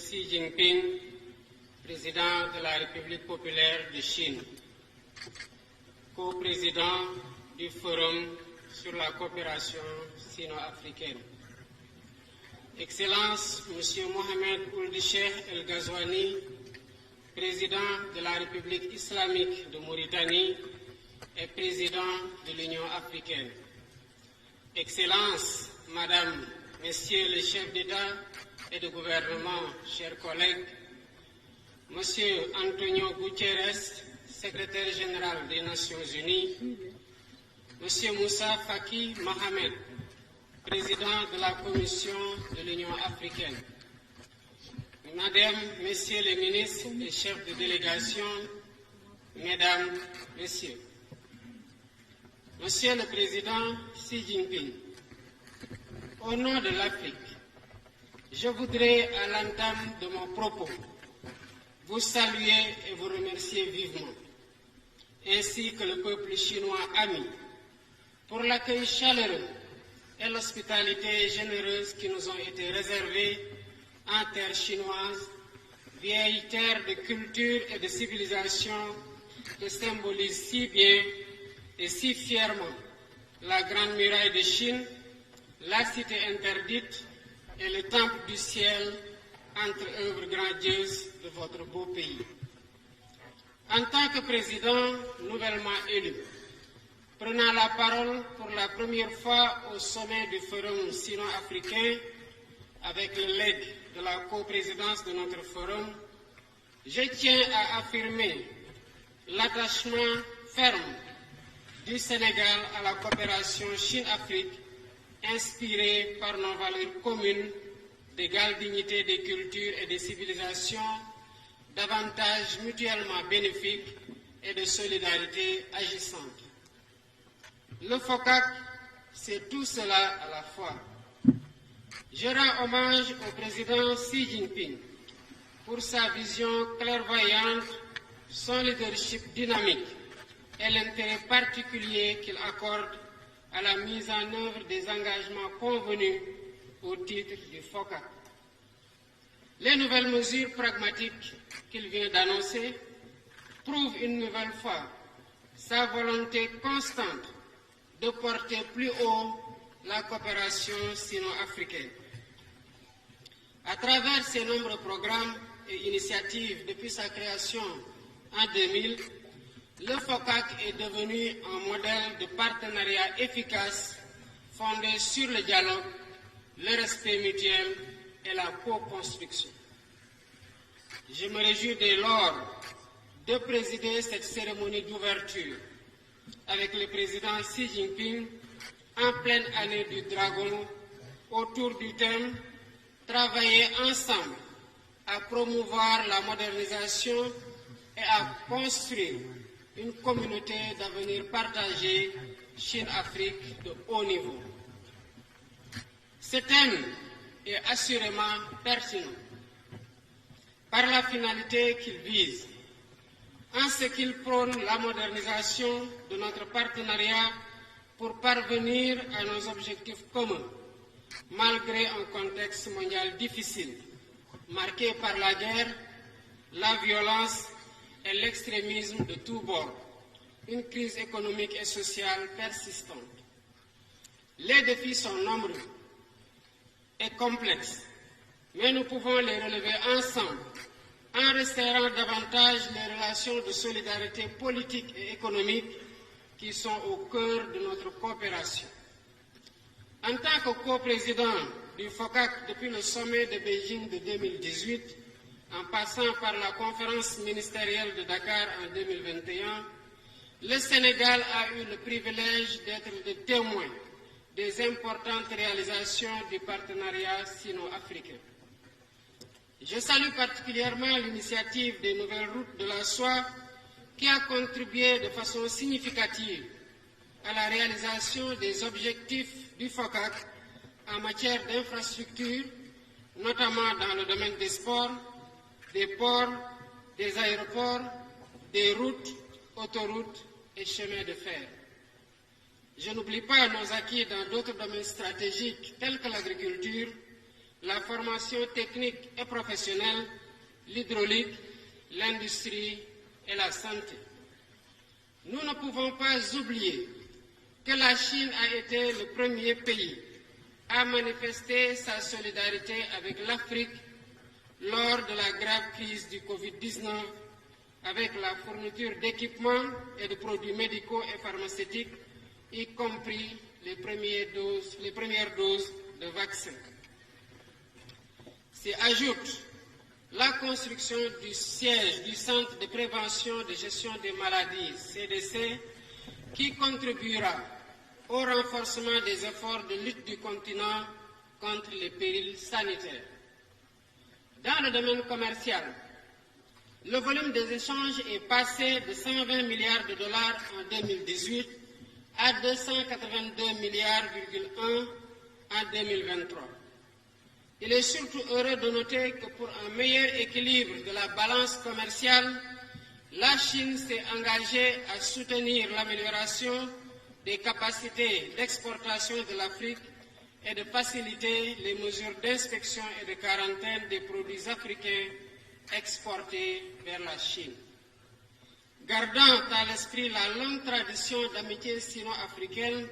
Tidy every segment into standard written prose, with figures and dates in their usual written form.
Xi Jinping, président de la République populaire de Chine, co-président du Forum sur la coopération sino-africaine. Excellence, Monsieur Mohamed Ould Cheikh El Ghazouani, président de la République islamique de Mauritanie et président de l'Union africaine. Excellence, Madame, Messieurs les chefs d'État et de gouvernement, chers collègues, Monsieur Antonio Guterres, secrétaire général des Nations Unies, Monsieur Moussa Faki Mohamed, président de la Commission de l'Union africaine, Madame, Messieurs les ministres et chefs de délégation, Mesdames, Messieurs, Monsieur le Président Xi Jinping, au nom de l'Afrique, je voudrais, à l'entame de mon propos, vous saluer et vous remercier vivement, ainsi que le peuple chinois ami, pour l'accueil chaleureux et l'hospitalité généreuse qui nous ont été réservés en terre chinoise, vieille terre de culture et de civilisation que symbolise si bien et si fièrement la Grande Muraille de Chine, la Cité interdite et le Temple du ciel, entre œuvres grandioses de votre beau pays. En tant que président nouvellement élu, prenant la parole pour la première fois au sommet du Forum sino-africain, avec le legs de la coprésidence de notre forum, je tiens à affirmer l'attachement ferme du Sénégal à la coopération Chine-Afrique, inspirée par nos valeurs communes d'égale dignité des cultures et des civilisations, d'avantages mutuellement bénéfiques et de solidarité agissante. Le FOCAC, c'est tout cela à la fois. Je rends hommage au président Xi Jinping pour sa vision clairvoyante, son leadership dynamique et l'intérêt particulier qu'il accorde à la mise en œuvre des engagements convenus au titre du FOCAC. Les nouvelles mesures pragmatiques qu'il vient d'annoncer prouvent une nouvelle fois sa volonté constante de porter plus haut la coopération sino-africaine. À travers ses nombreux programmes et initiatives depuis sa création en 2000, le FOCAC est devenu un modèle de partenariat efficace fondé sur le dialogue, le respect mutuel et la co-construction. Je me réjouis dès lors de présider cette cérémonie d'ouverture avec le président Xi Jinping en pleine année du Dragon autour du thème « Travailler ensemble à promouvoir la modernisation et à construire une communauté d'avenir partagée Chine-Afrique de haut niveau ». Ce thème est assurément pertinent par la finalité qu'il vise, en ce qu'il prône la modernisation de notre partenariat pour parvenir à nos objectifs communs, malgré un contexte mondial difficile, marqué par la guerre, la violence et l'extrémisme de tous bords, une crise économique et sociale persistante. Les défis sont nombreux et complexes, mais nous pouvons les relever ensemble en resserrant davantage les relations de solidarité politique et économique qui sont au cœur de notre coopération. En tant que coprésident du FOCAC depuis le sommet de Beijing de 2018, en passant par la conférence ministérielle de Dakar en 2021, le Sénégal a eu le privilège d'être le témoin des importantes réalisations du partenariat sino-africain. Je salue particulièrement l'initiative des nouvelles routes de la soie qui a contribué de façon significative à la réalisation des objectifs du FOCAC en matière d'infrastructures, notamment dans le domaine des sports, des ports, des aéroports, des routes, autoroutes et chemins de fer. Je n'oublie pas nos acquis dans d'autres domaines stratégiques tels que l'agriculture, la formation technique et professionnelle, l'hydraulique, l'industrie et la santé. Nous ne pouvons pas oublier que la Chine a été le premier pays à manifester sa solidarité avec l'Afrique lors de la grave crise du Covid-19 avec la fourniture d'équipements et de produits médicaux et pharmaceutiques, y compris les premières doses de vaccins. S'y ajoute la construction du siège du Centre de prévention et de gestion des maladies, CDC, qui contribuera au renforcement des efforts de lutte du continent contre les périls sanitaires. Dans le domaine commercial, le volume des échanges est passé de 120 milliards de dollars en 2018 à 282 milliards en 2023. Il est surtout heureux de noter que pour un meilleur équilibre de la balance commerciale, la Chine s'est engagée à soutenir l'amélioration des capacités d'exportation de l'Afrique et de faciliter les mesures d'inspection et de quarantaine des produits africains exportés vers la Chine. Gardant à l'esprit la longue tradition d'amitié sino-africaine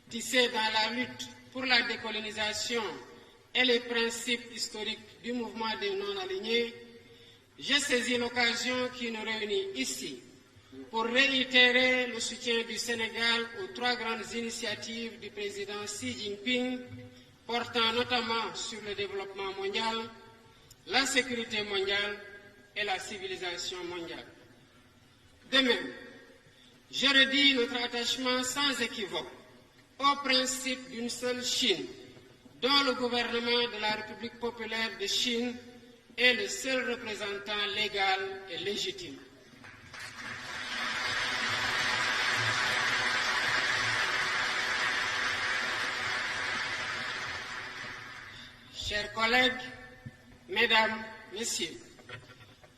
tissée dans la lutte pour la décolonisation et les principes historiques du mouvement des non-alignés, j'ai saisi l'occasion qui nous réunit ici pour réitérer le soutien du Sénégal aux trois grandes initiatives du président Xi Jinping, portant notamment sur le développement mondial, la sécurité mondiale et la civilisation mondiale. De même, je redis notre attachement sans équivoque au principe d'une seule Chine, dont le gouvernement de la République populaire de Chine est le seul représentant légal et légitime. Chers collègues, mesdames, messieurs,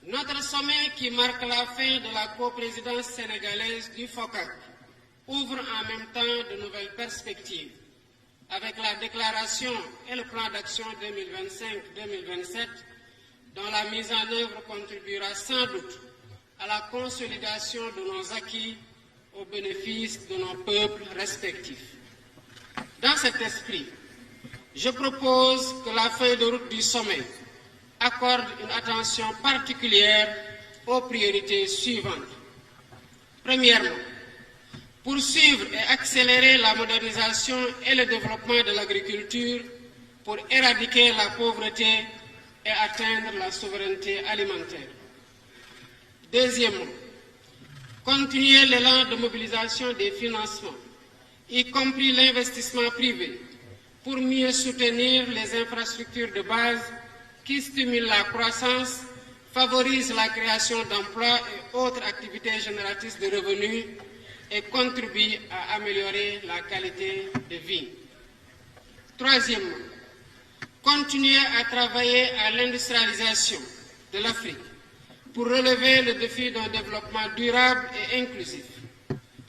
notre sommet qui marque la fin de la coprésidence sénégalaise du FOCAC ouvre en même temps de nouvelles perspectives avec la déclaration et le plan d'action 2025-2027 dont la mise en œuvre contribuera sans doute à la consolidation de nos acquis au bénéfice de nos peuples respectifs. Dans cet esprit, je propose que la feuille de route du sommet accorde une attention particulière aux priorités suivantes. Premièrement, poursuivre et accélérer la modernisation et le développement de l'agriculture pour éradiquer la pauvreté et atteindre la souveraineté alimentaire. Deuxièmement, continuer l'élan de mobilisation des financements, y compris l'investissement privé, pour mieux soutenir les infrastructures de base qui stimulent la croissance, favorisent la création d'emplois et autres activités génératrices de revenus et contribuent à améliorer la qualité de vie. Troisièmement, continuer à travailler à l'industrialisation de l'Afrique pour relever le défi d'un développement durable et inclusif.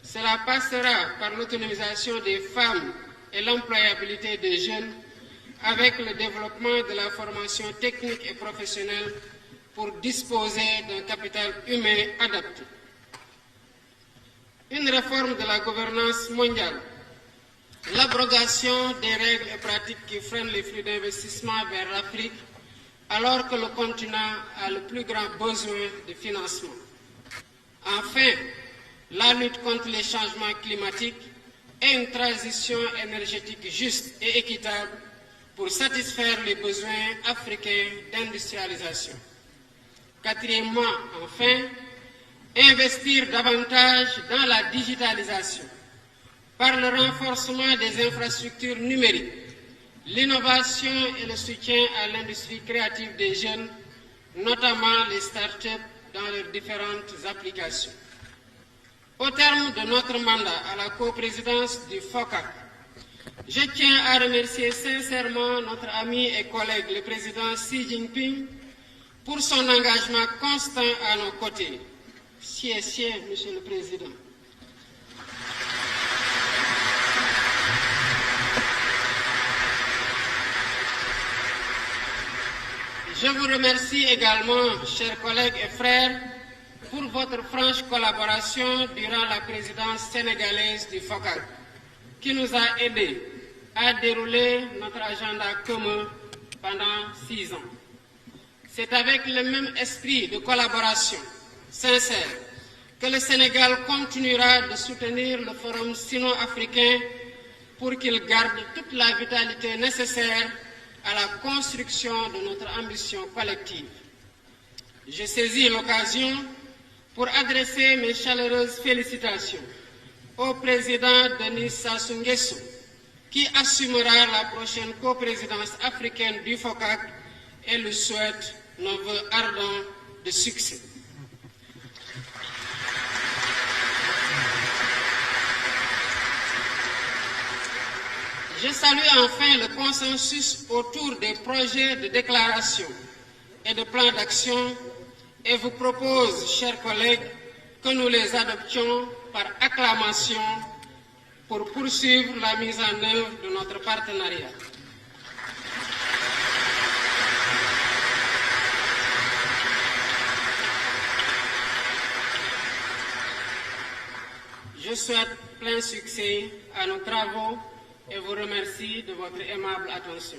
Cela passera par l'autonomisation des femmes et l'employabilité des jeunes avec le développement de la formation technique et professionnelle pour disposer d'un capital humain adapté. Une réforme de la gouvernance mondiale, l'abrogation des règles et pratiques qui freinent les flux d'investissement vers l'Afrique alors que le continent a le plus grand besoin de financement. Enfin, la lutte contre les changements climatiques et une transition énergétique juste et équitable pour satisfaire les besoins africains d'industrialisation. Quatrièmement, enfin, investir davantage dans la digitalisation par le renforcement des infrastructures numériques, l'innovation et le soutien à l'industrie créative des jeunes, notamment les start-up dans leurs différentes applications. Au terme de notre mandat à la coprésidence du FOCAC, je tiens à remercier sincèrement notre ami et collègue, le président Xi Jinping, pour son engagement constant à nos côtés. Monsieur le Président. Je vous remercie également, chers collègues et frères, pour votre franche collaboration durant la présidence sénégalaise du FOCAC, qui nous a aidés à dérouler notre agenda commun pendant 6 ans. C'est avec le même esprit de collaboration sincère que le Sénégal continuera de soutenir le Forum sino-africain pour qu'il garde toute la vitalité nécessaire à la construction de notre ambition collective. Je saisis l'occasion pour adresser mes chaleureuses félicitations au président Denis Sassou Nguesso, qui assumera la prochaine coprésidence africaine du FOCAC et lui souhaite nos vœux ardents de succès. Je salue enfin le consensus autour des projets de déclaration et de plans d'action et vous propose, chers collègues, que nous les adoptions par acclamation pour poursuivre la mise en œuvre de notre partenariat. Je souhaite plein succès à nos travaux et vous remercie de votre aimable attention.